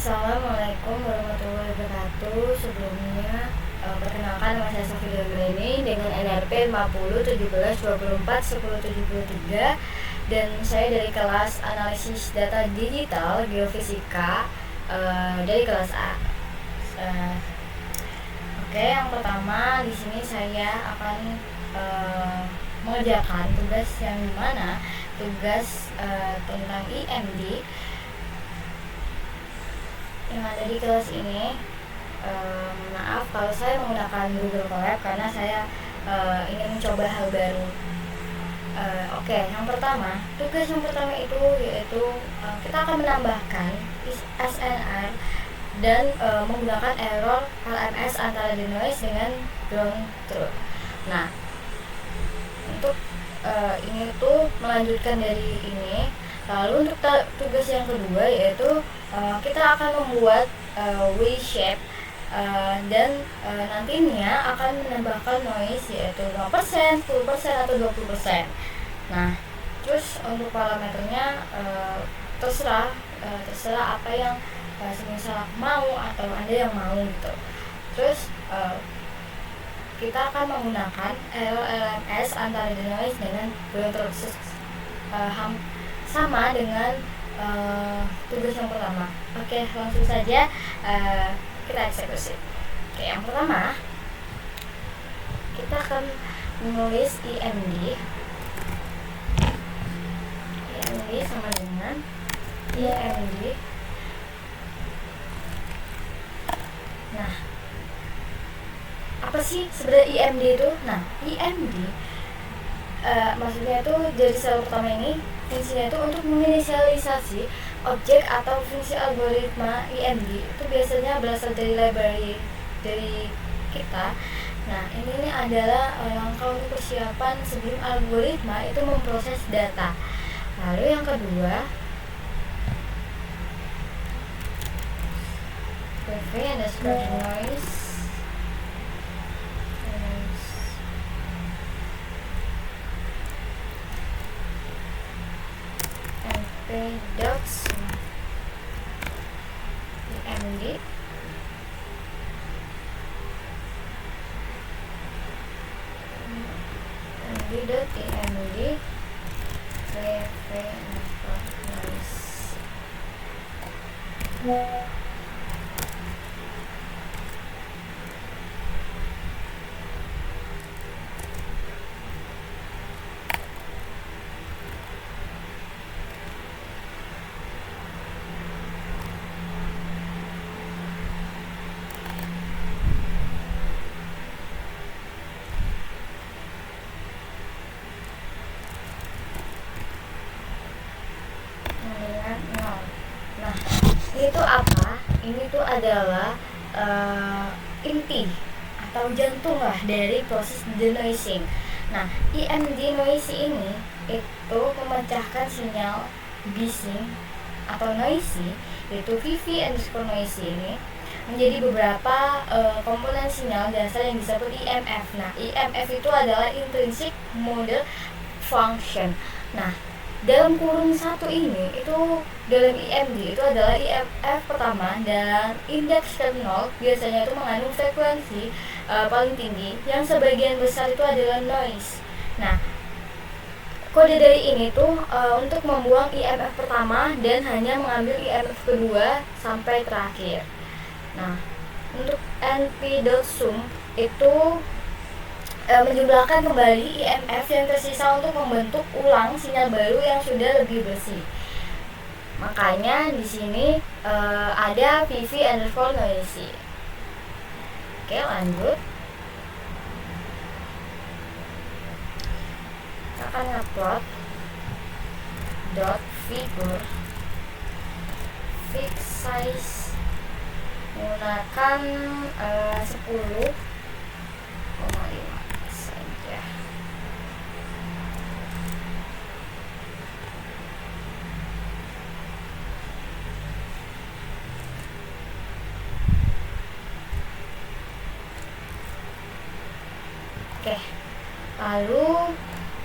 Assalamualaikum warahmatullahi wabarakatuh. Sebelumnya perkenalkan, nama saya Sofia Greni dengan NRP 50 17 24 10 73 dan saya dari kelas analisis data digital geofisika dari kelas A. Oke, yang pertama di sini saya akan mengerjakan tugas yang mana tugas tentang IMD yang ada di kelas ini. Maaf kalau saya menggunakan Google Colab karena saya ingin mencoba hal baru. Oke, yang pertama, tugas yang pertama itu yaitu kita akan menambahkan SNR dan menggunakan error LMS antara denoise dengan ground truth. Nah, untuk ini tuh melanjutkan dari ini. Lalu untuk tugas yang kedua yaitu kita akan membuat W-shape dan nantinya akan menambahkan noise yaitu 5%, 10% atau 20%. Nah, terus untuk parameternya terserah apa yang semisal mau atau Anda yang mau gitu. Terus kita akan menggunakan LMS antara denoise dengan ground truth sama dengan tugas yang pertama. Oke, langsung saja kita eksekusi. Oke, yang pertama kita akan menulis IMD sama dengan IMD. Nah, apa sih sebenarnya IMD itu? Nah, IMD maksudnya itu dari sel pertama ini fungsinya itu untuk menginisialisasi objek atau fungsi algoritma IMD. Itu biasanya berasal dari library dari kita. Nah, ini adalah langkah untuk persiapan sebelum algoritma itu memproses data. Lalu yang kedua, PV underscore noise dots IMD dot IMD PV noise. Nah, itu apa? Ini tuh adalah inti atau jantung lah dari proses denoising. Nah, IMD noise ini itu memecahkan sinyal bising atau noisy, yaitu VV underscore noisy ini menjadi beberapa komponen sinyal dasar yang disebut IMF. Nah, IMF itu adalah intrinsic model function. Nah, dalam kurun satu ini itu dalam IMD itu adalah IMF pertama dan indeks terminal biasanya itu mengandung frekuensi paling tinggi yang sebagian besar itu adalah noise. Nah, kode dari ini tuh untuk membuang IMF pertama dan hanya mengambil IMF kedua sampai terakhir. Nah, untuk np.sum itu menjumlahkan kembali IMF yang tersisa untuk membentuk ulang sinyal baru yang sudah lebih bersih. Makanya di sini ada VV underscore noisy. Oke, lanjut. Kita akan upload dot figure fix size menggunakan 10,5 saja. Oke, lalu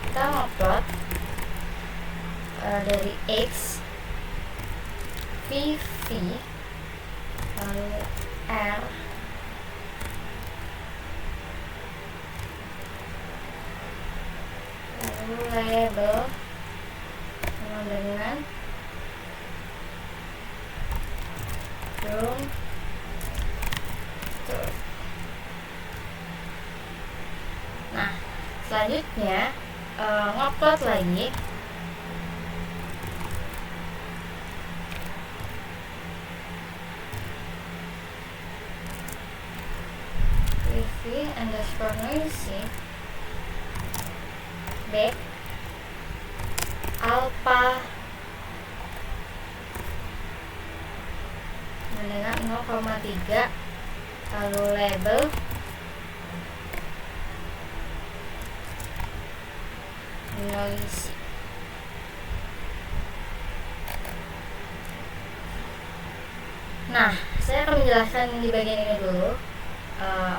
kita upload dari X VV lalu R, lalu label sama dengan room tour. Nah, selanjutnya ngupload lagi. Noisy back alpha dengan 0,3, lalu label noisy. Nah, saya akan menjelaskan di bagian ini dulu.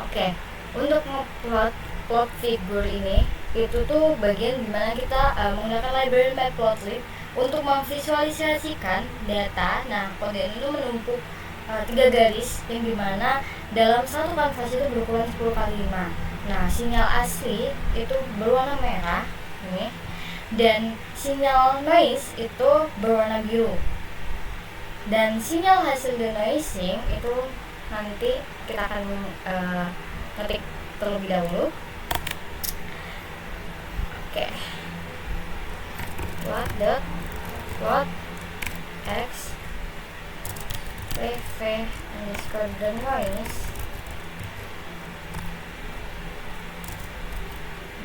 Oke. Untuk ngeplot plot figure ini, itu tuh bagian dimana kita menggunakan library matplotlib untuk memvisualisasikan data. Nah, kode ini tuh menumpuk 3 garis yang dimana dalam satu kanvas itu berukuran 10x5. Nah, sinyal asli itu berwarna merah ini, dan sinyal noise itu berwarna biru. Dan sinyal hasil denoising itu nanti kita akan ketik terlebih dahulu. Oke. Plot x pv underscore denoise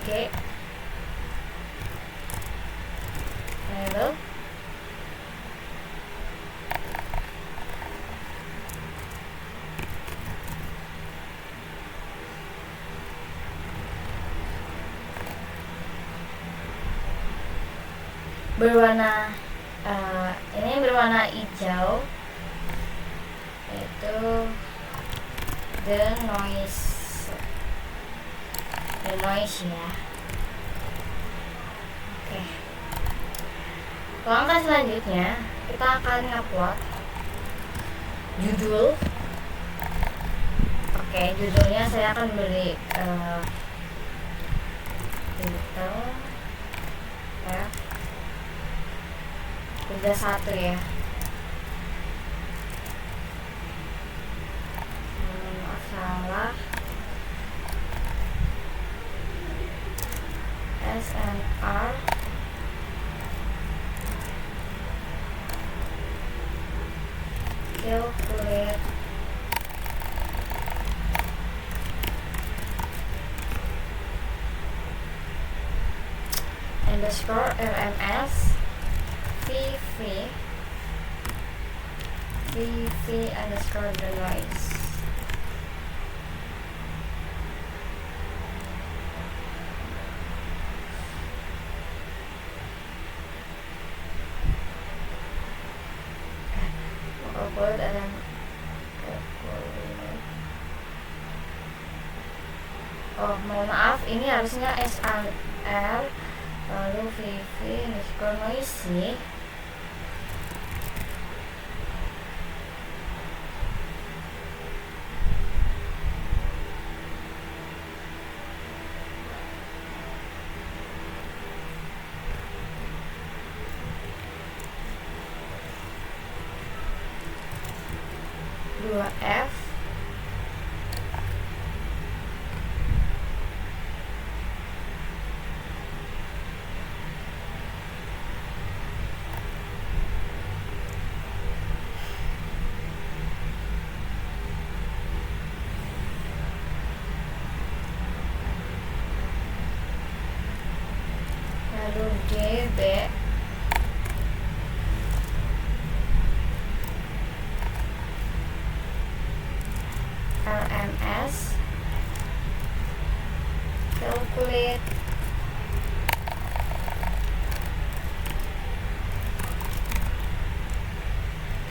g label berwarna ini berwarna hijau, yaitu the noise ya. Oke. Langkah selanjutnya kita akan ngupload judul. Oke, judulnya saya akan beri title F 31 ya. Salah SNR calculate underscore RMS VV underscore the noise. Oh, mohon maaf, ini harusnya SRR lalu VV underscore noisy. F lalu GB RMS calculate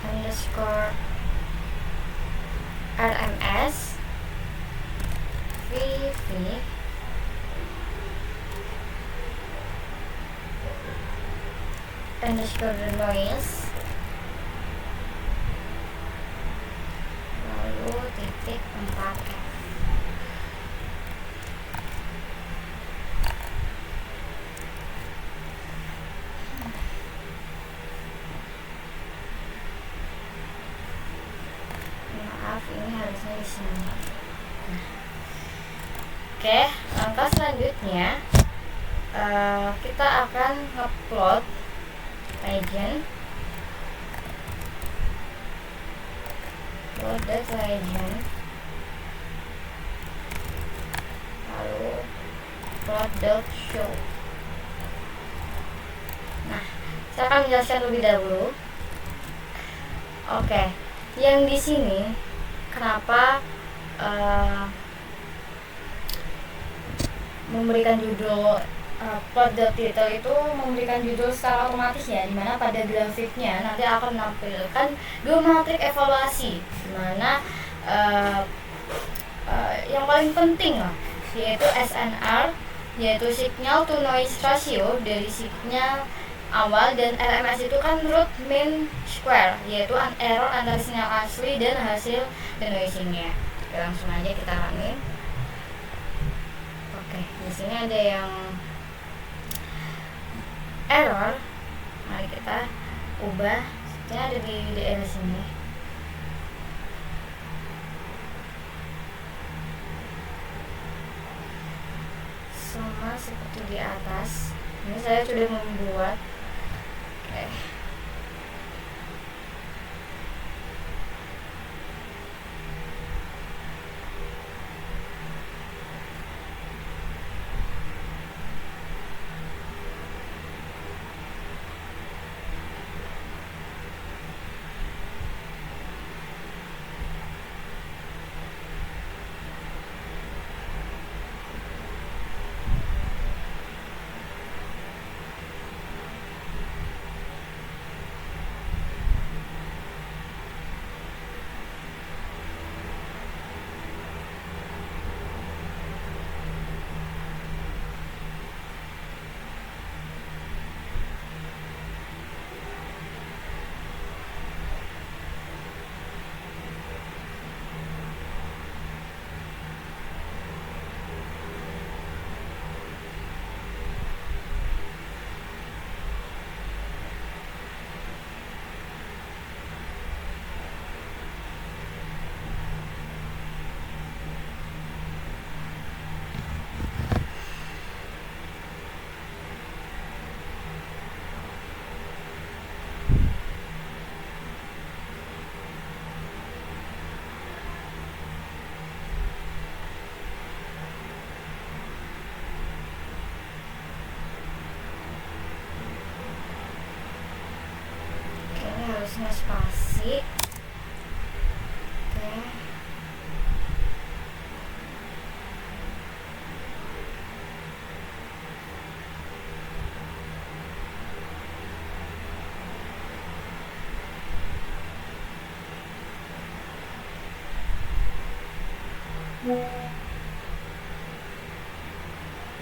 underscore RMS VV underscore noise ini harusnya di sini. Oke, langkah selanjutnya kita akan ngeplot legend, plot that legend, lalu plot dot show. Nah, saya akan menjelaskan lebih dahulu. Oke, yang di sini kenapa memberikan judul plot dot title itu memberikan judul secara otomatis ya, dimana pada grafiknya nanti akan menampilkan dua matrik evaluasi, dimana yang paling penting lah yaitu SNR, yaitu signal to noise ratio dari signal awal, dan RMS itu kan root mean square, yaitu error antara sinyal asli dan hasil denoisingnya. Langsung aja kita running. Oke, di sini ada yang error, mari kita ubah. Ini ada di daerah sini. Sama seperti di atas. Ini saya sudah membuat. Oke. Harusnya spasi. Oke.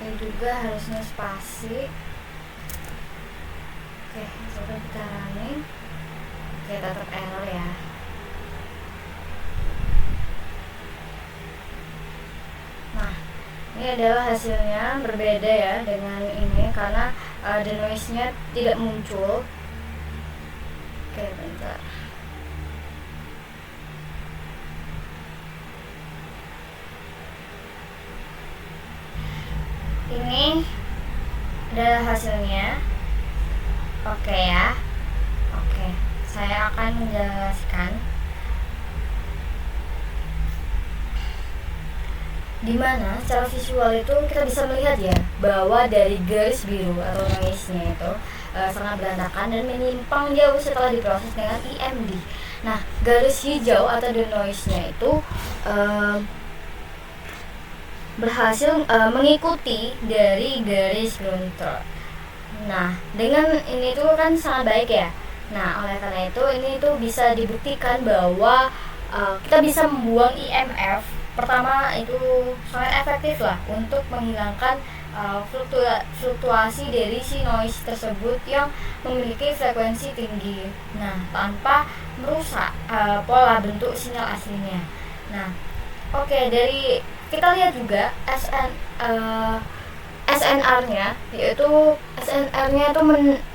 Ini juga harusnya spasi. Oke, coba kita running. Oke, tetap error ya. Nah, ini adalah hasilnya, berbeda ya dengan ini karena denoise-nya tidak muncul. Oke, bentar. Ini adalah hasilnya. Oke ya. Oke, saya akan menjelaskan dimana secara visual itu kita bisa melihat ya bahwa dari garis biru atau noise-nya itu sangat berantakan dan menyimpang jauh setelah diproses dengan EMD. Nah, garis hijau atau the noise-nya itu berhasil mengikuti dari garis ground truth. Nah, dengan ini tuh kan sangat baik ya. Nah, oleh karena itu ini tuh bisa dibuktikan bahwa kita bisa membuang EMF. Pertama itu sangat efektif lah untuk menghilangkan fluktuasi dari si noise tersebut yang memiliki frekuensi tinggi. Nah, tanpa merusak pola bentuk sinyal aslinya. Nah, oke, dari kita lihat juga SNR-nya, yaitu SNR-nya itu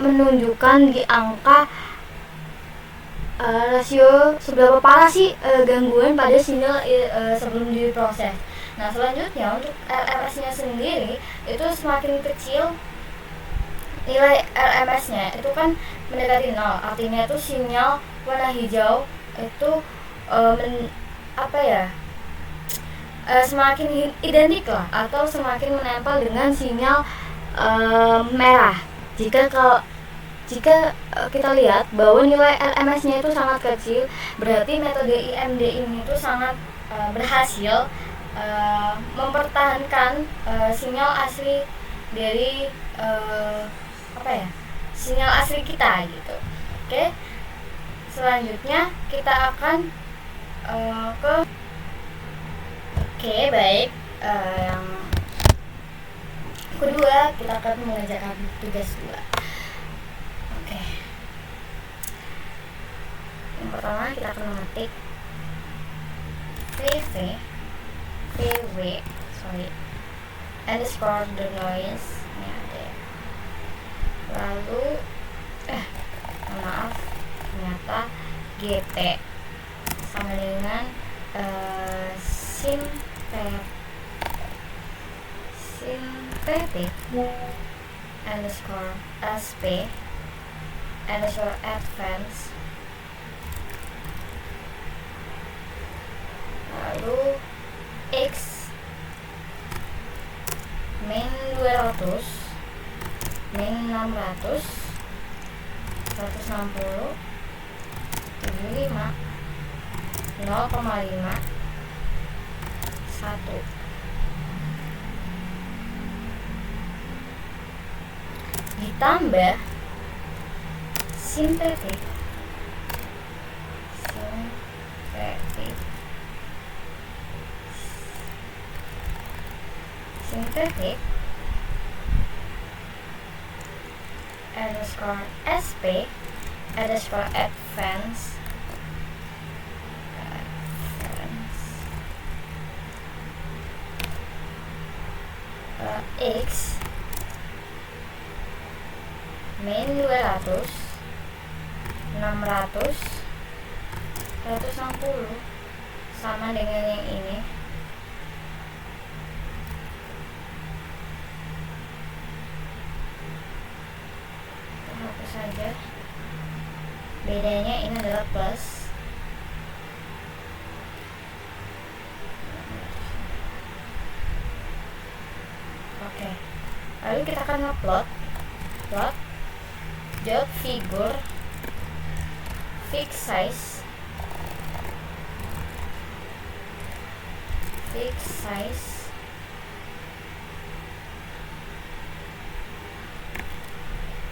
menunjukkan di angka rasio seberapa parah sih gangguan pada sinyal sebelum diproses. Nah selanjutnya untuk RMS-nya sendiri itu semakin kecil nilai RMS-nya itu kan mendekati 0, artinya itu sinyal warna hijau itu semakin identik lah atau semakin menempel dengan sinyal merah. Jika kita lihat bahwa nilai RMS-nya itu sangat kecil, berarti metode IMD ini itu sangat berhasil mempertahankan sinyal asli dari sinyal asli kita gitu. Oke. Selanjutnya kita akan baik. Yang kedua kita akan mengerjakan tugas 2. Yang pertama kita akan mengetik underscore the noise ini ada ya. Lalu maaf, ternyata GT sama dengan synthetic underscore SP underscore advance, lalu X min 200 min 600 160 75 0,5 1 ditambah synthetic underscore SP underscore advance X min 200 600 160 sama dengan yang ini. Hapus saja, bedanya ini adalah plus. Oke, lalu kita akan ngeplot dot figure fixed size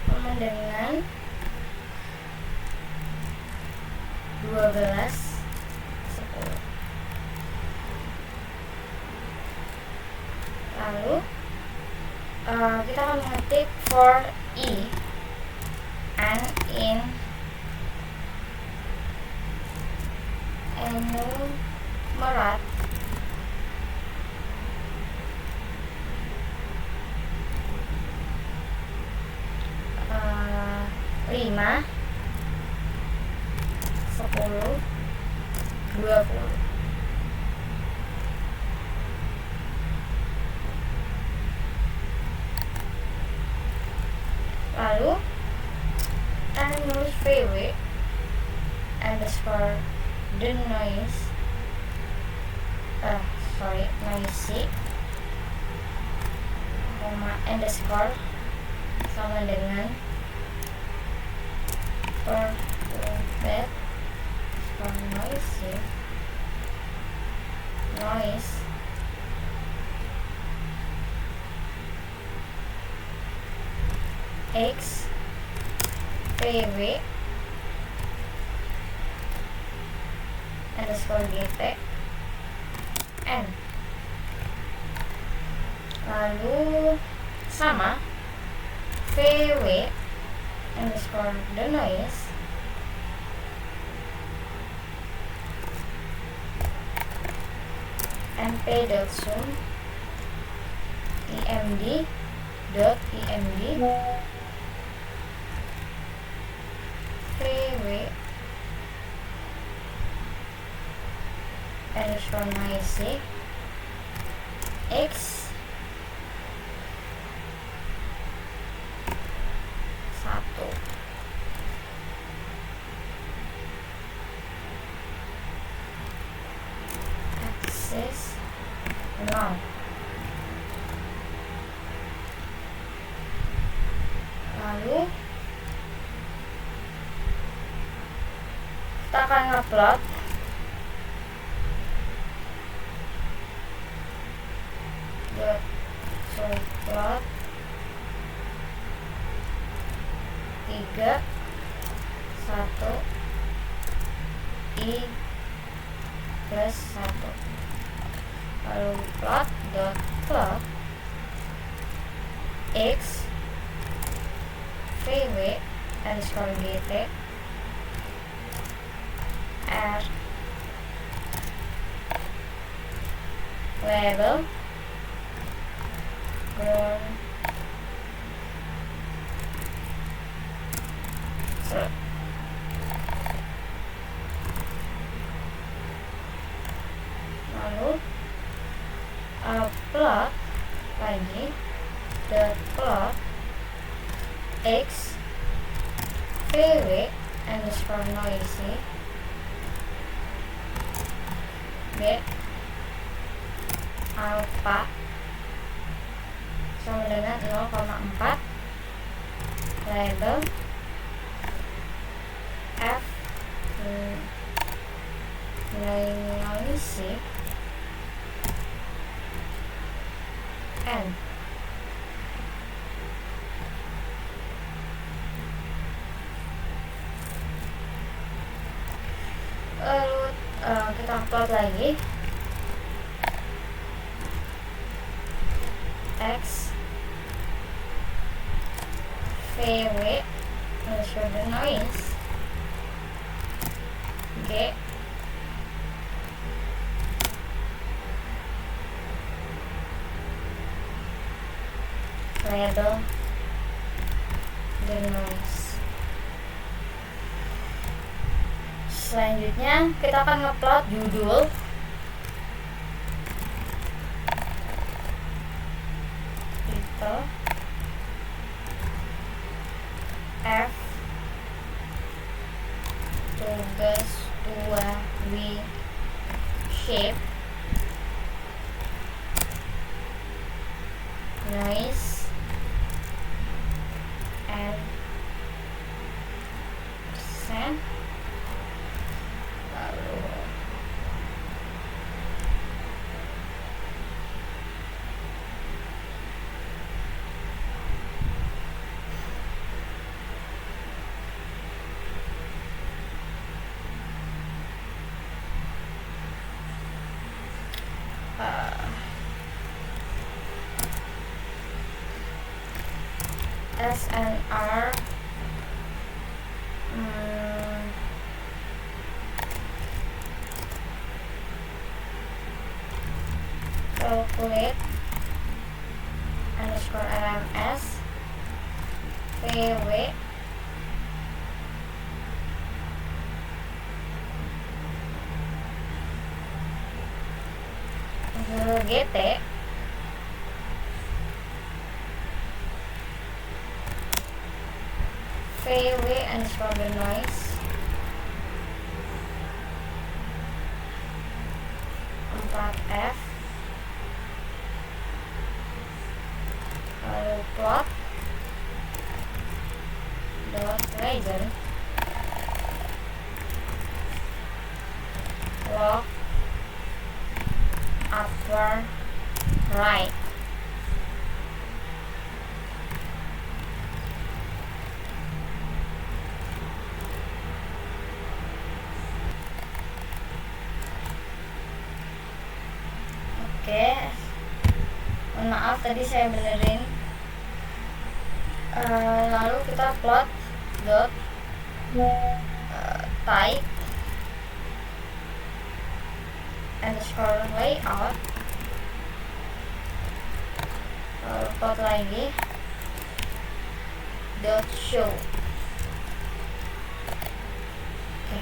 sama dengan 12 10. Lalu kita akan mengetik for E and in enumerate lima 10 20. Lalu nulis VW underscore the noise noisy underscore sama dengan bed for noise X PW underscore GT N, lalu sama VW underscore the noise mp.zoom imd VW underscore noisy x 1 axis 0. Lalu kita akan ngupload plot 3 1 i plus 1. Lalu plot x vw underscore gt r label ground lalu plot lagi plot x vw underscore noisy b alpha sama dengan 0,4 label f noisy n. Lalu kita upload lagi x vw underscore the noise g label the noise. Selanjutnya kita akan ngupload judul itu f tugas 2 w shape noise and percent. Lalu SNR calculate underscore RMS PW GT VW underscore the noise 4F lalu plot dot legend log upward right. Oke, mohon maaf tadi saya benerin. Lalu kita plot dot type underscore layout, lalu plot lagi dot show. Oke,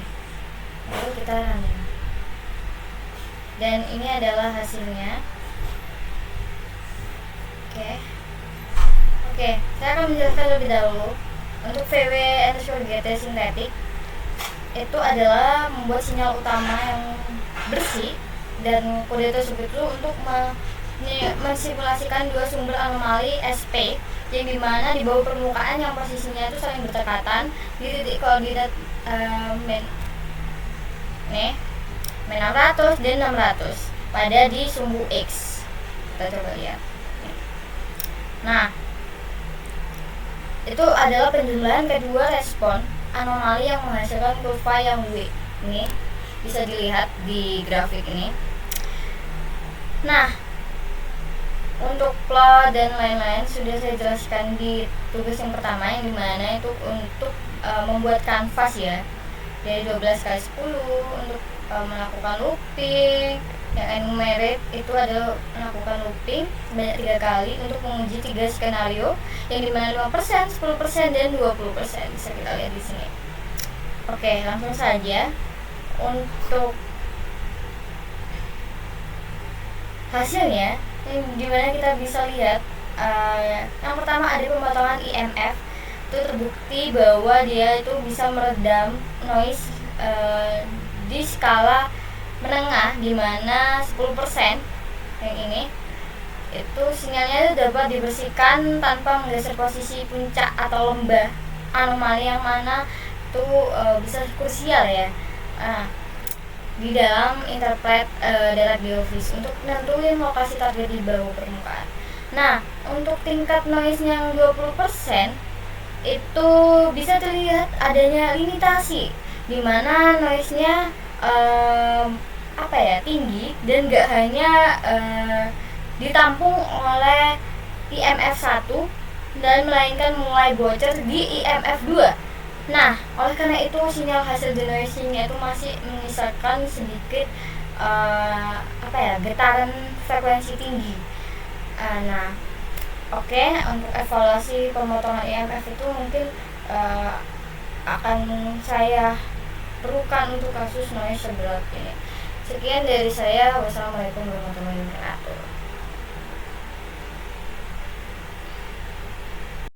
lalu kita running. Dan ini adalah hasilnya. Oke, saya akan menjelaskan lebih dahulu. Untuk VW_GT sintetik itu adalah membuat sinyal utama yang bersih, dan kode tersebut itu untuk mensimulasikan dua sumber anomali SP yang dimana di bawah permukaan yang posisinya itu saling berdekatan di titik koordinat nih 600 dan 600 pada di sumbu X. Kita coba lihat. Nah, itu adalah penjumlahan kedua respon anomali yang menghasilkan kurva yang W. Ini bisa dilihat di grafik ini. Nah, untuk plot dan lain-lain sudah saya jelaskan di tugas yang pertama, yang dimana itu untuk membuat kanvas ya, dari 12x10 untuk melakukan looping. Yang enumerate itu adalah melakukan looping sebanyak 3 kali untuk menguji 3 skenario yang dimana 5%, 10%, dan 20%. Bisa kita lihat di sini. Oke, langsung saja untuk hasilnya, yang dimana kita bisa lihat yang pertama ada pemotongan IMF. Itu terbukti bahwa dia itu bisa meredam noise di skala menengah, dimana 10% yang ini itu sinyalnya dapat dibersihkan tanpa menggeser posisi puncak atau lembah anomali, yang mana itu bisa krusial ya di dalam interpret data biofis untuk nentuin lokasi target di bawah permukaan. Nah, untuk tingkat noise yang 20% itu bisa terlihat adanya limitasi, dimana noise-nya tinggi dan gak hanya ditampung oleh IMF 1 dan melainkan mulai bocor di IMF 2. Nah, oleh karena itu sinyal hasil denoisingnya itu masih menyisakan sedikit getaran frekuensi tinggi. Untuk evaluasi pemotongan IMF itu mungkin akan saya perlukan untuk kasus noise seberat ini. Sekian dari saya. Wassalamualaikum warahmatullahi wabarakatuh.